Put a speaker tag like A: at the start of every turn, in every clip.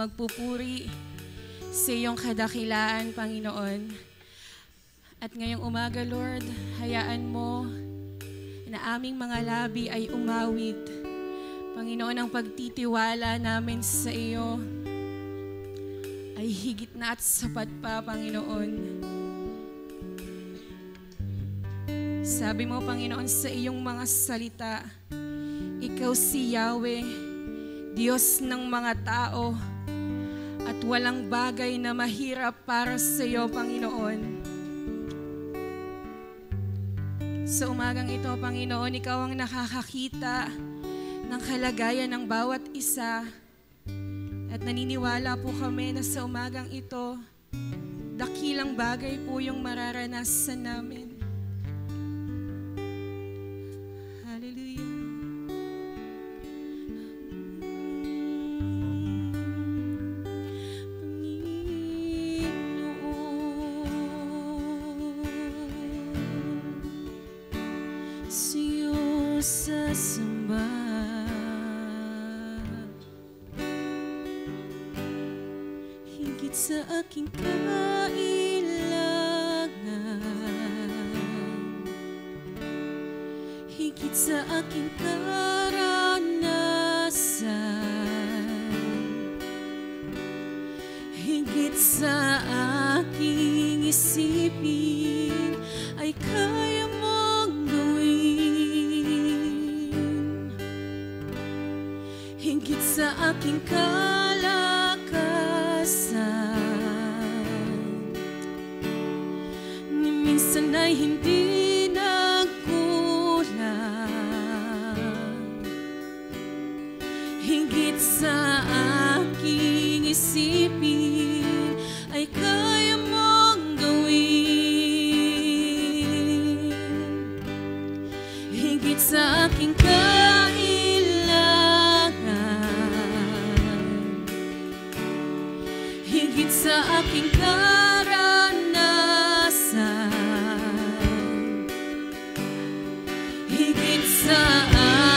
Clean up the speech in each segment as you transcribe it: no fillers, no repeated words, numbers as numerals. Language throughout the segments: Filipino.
A: magpupuri sa iyong kadakilaan, Panginoon. At ngayong umaga, Lord, hayaan mo na aming mga labi ay umawit. Panginoon, ang pagtitiwala namin sa iyo ay higit na at sapat pa, Panginoon. Sabi mo, Panginoon, sa iyong mga salita, ikaw si Yahweh, Diyos ng mga tao, at walang bagay na mahirap para sa iyo, Panginoon. Sa umagang ito, Panginoon, ikaw ang nakakakita ng kalagayan ng bawat isa. At naniniwala po kami na sa umagang ito, dakilang bagay po yung mararanasan namin.
B: Sasamba higit sa aking kailangan, higit sa aking karanasan, higit sa aking isipin ay kaya mong gawin, higit sa aking kalakasan, ni minsan ay hindi nagkulang, higit sa aking isipin ay kaya mong gawin, higit sa aking higit sa aking karanasan, higit sa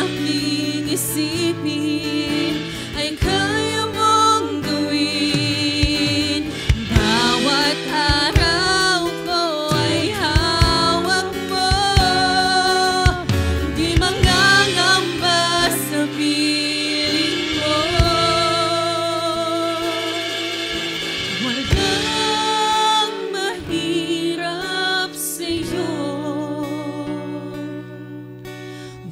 B: aking isipin ay kaya mong gawin. Bawat araw ko ay hawak mo, di mangangamba sa piling mo. Walang mahirap sa'yo,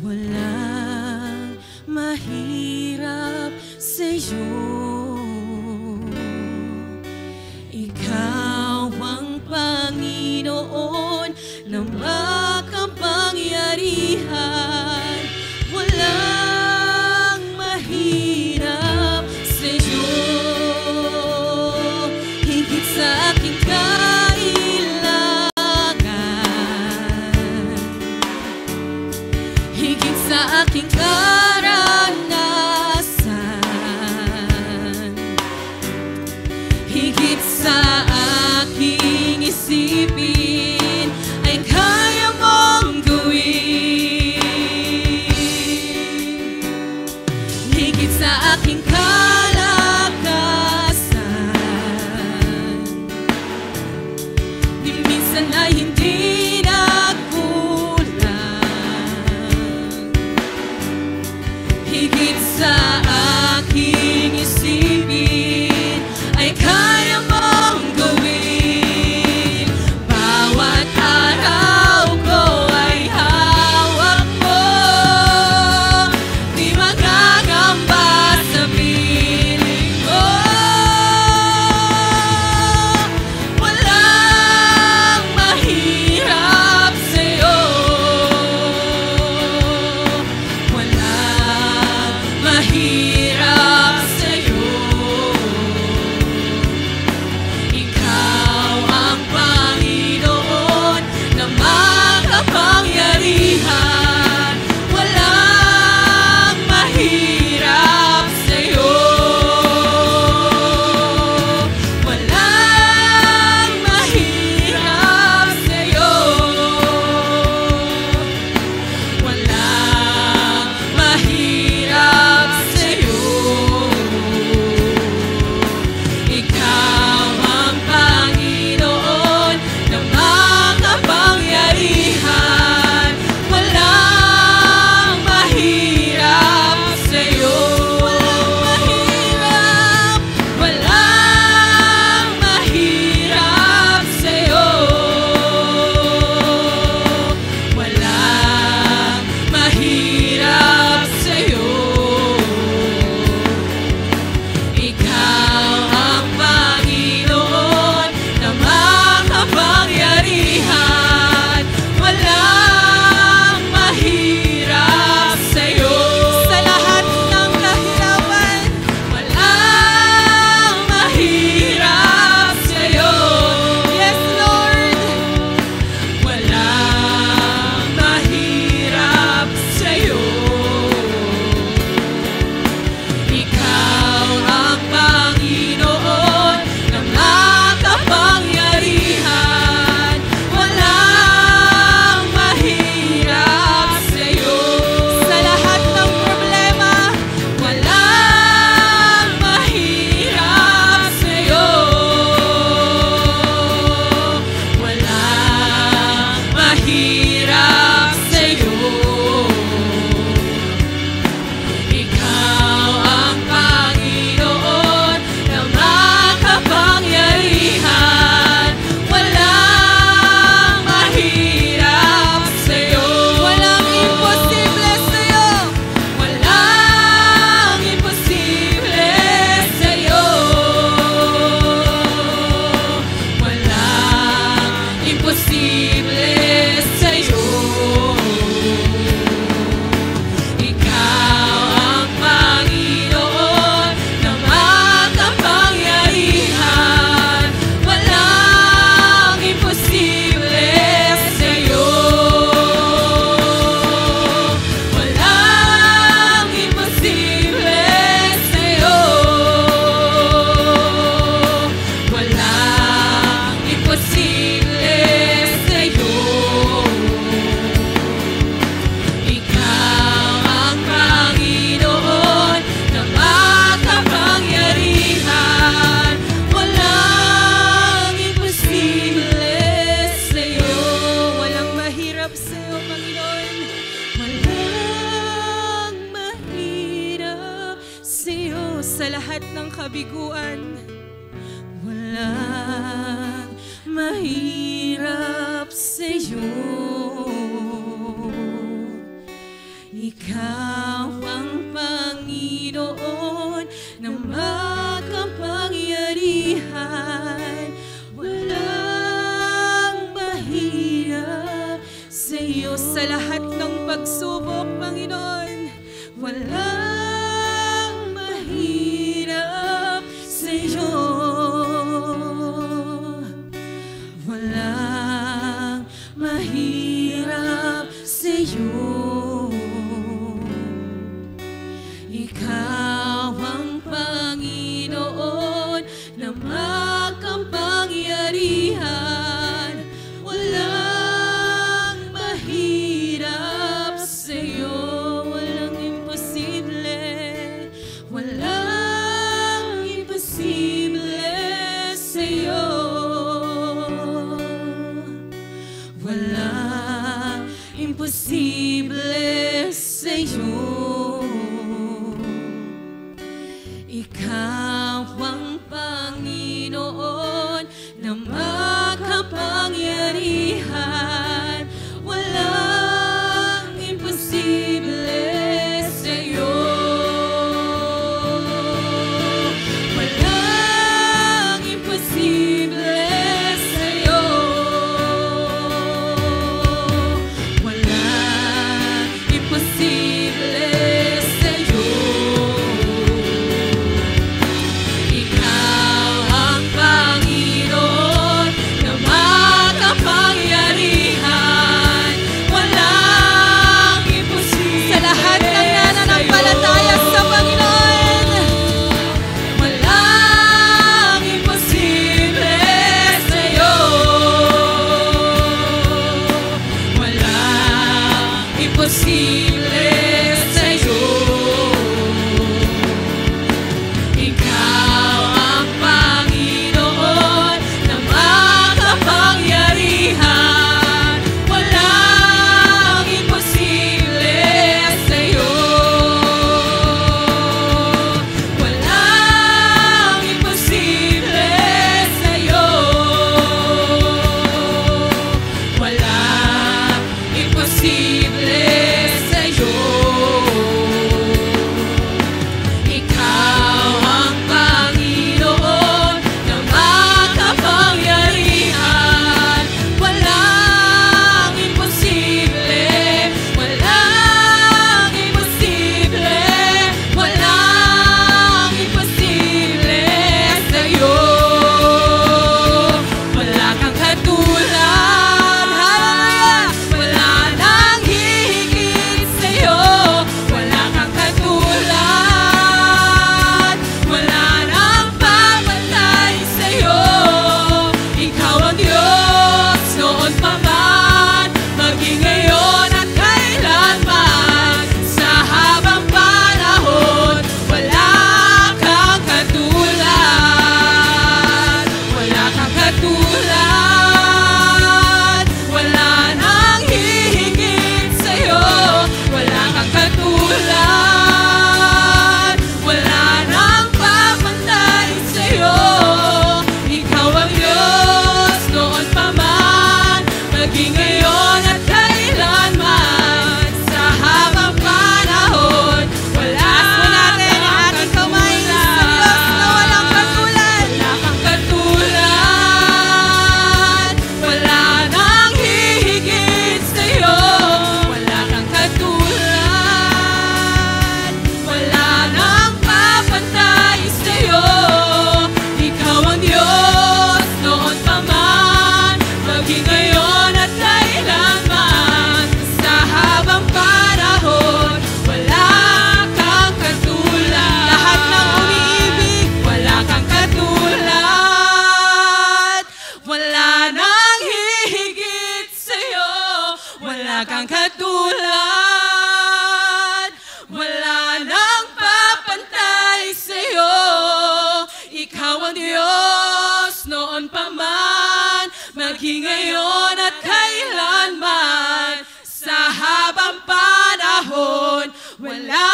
B: walang mahirap sa'yo. Ikaw ang Panginoon na makapangyarihan, walang mahirap sa'yo. Higit sa aking kailangan, higit sa aking karanasan, higit sa aking isipin ay kaya mong gawin, higit sa aking kalakasan, di minsan ay hindi nagkulang, higit sa aking isipin ay kaya mong
A: katawan.
B: Walang mahirap sa'yo, ikaw ang Panginoon na makapangyarihan. Walang mahirap sa'yo.
A: Sa lahat ng pagsubok, Panginoon,
B: walang mahirap sa'yo. Walang mahirap sa'yo. Ikaw ang Panginoon na makapangyarihan. Walang mahirap sa'yo. Walang imposible. Walang imposible sa'yo. Walang imposible sa'yo. Ikaw ang Panginoon na makapangyarihan. Walang imposible sa'yo. Walang imposible sa'yo. Walang imposible sa'yo. Ikaw ang Panginoon na makapangyarihan. Walang imposible
A: sa lahat ng nananampalataya sa Panginoon,
B: walang imposible sa'yo. Walang imposible sa'yo. Ikaw ang Panginoon na makapangyarihan. Walang imposible sa'yo. Walang imposible sa'yo. Walang imposible sa'yo. Ikaw ang Panginoon na makapangyarihan. Walang imposible. Walang imposible. Walang imposible sa'yo. Wala kang katulad. Hallelujah! Wala nang hihigit sa'yo. Wala kang katulad. Wala nang papantay sa'yo. Ikaw ang Diyos noon pa man, maging ngayon at kailanman. Sa habang panahon, wala kang katulad. Wala kang katulad. Wala nang hihigit sa'yo. Wala kang katulad. Wala nang papantay sa'yo. Ikaw ang Diyos noon pa man, maging ngayon at kailanman. Sa habang panahon, wala
A: natin ang ating kamay sa Diyos na walang katulad.
B: Wala kang katulad. Wala nang hihigit sa'yo. Wala kang katulad. Wala nang papantay sa'yo. Ikaw ang Diyos noon pa man, maging ngayon at kailanman. Sa habang panahon, wala kang katulad.
A: Lahat ng umiibig,
B: wala kang katulad. Wala nang hihigit sa'yo. Wala kang katulad. Wala nang papantay sa'yo. Ikaw ang Diyos noon pa man, maging ngayon at kailanman. Sa habang panahon, wala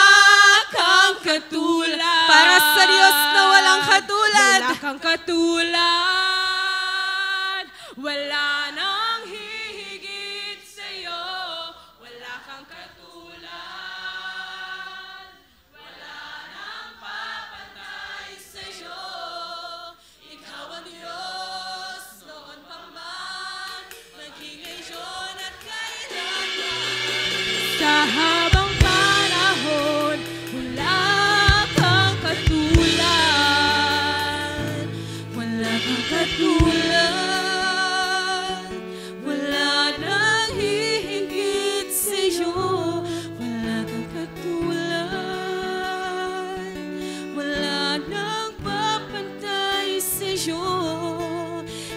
B: kang katulad.
A: para sa Diyos na walang katulad.
B: kang katulad, wala nang hihigit sa'yo, wala kang katulad, wala nang papantay sa'yo. Ikaw ang Diyos noon pa man, maging ngayon at kailanman. Sa habang panahon, wala kang katulad, wala kang katulad, wala nang hihigit sa'yo, wala kang katulad, wala nang papantay sa'yo.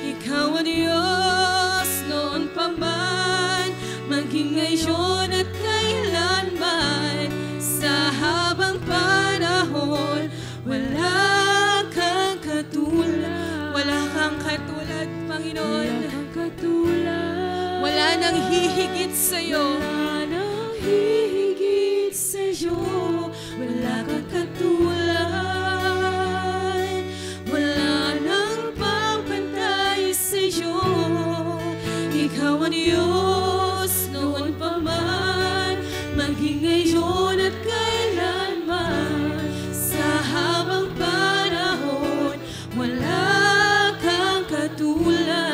B: Ikaw ang Diyos noon pa man, maging ngayon at kailanman. Sa habang panahon, wala kang katulad, wala kang katulad, Panginoon. Wala kang katulad, wala nang hihigit sa'yo, wala nang hihigit sa'yo, wala kang katulad, wala nang papantay sa'yo. Ikaw ang Diyos noon pa man, maging ngayon at kailanman. Sa habang panahon, wala kang katulad.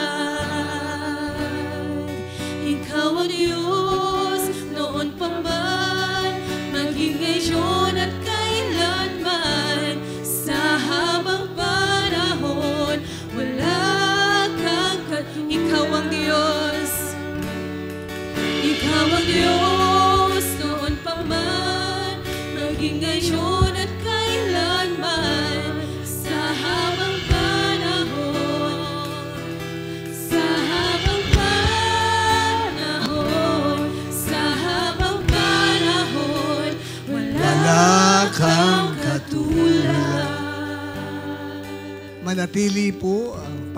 B: Ikaw ang Diyos noon pa man, maging ngayon at kailanman. Sa habang panahon, wala kang katulad. Ikaw ang Diyos, ikaw ang Diyos noon pa man, maging ngayon at kailanman. Sa habang panahon, sa habang panahon, sa habang panahon, wala kang katulad.
C: Manatili po ang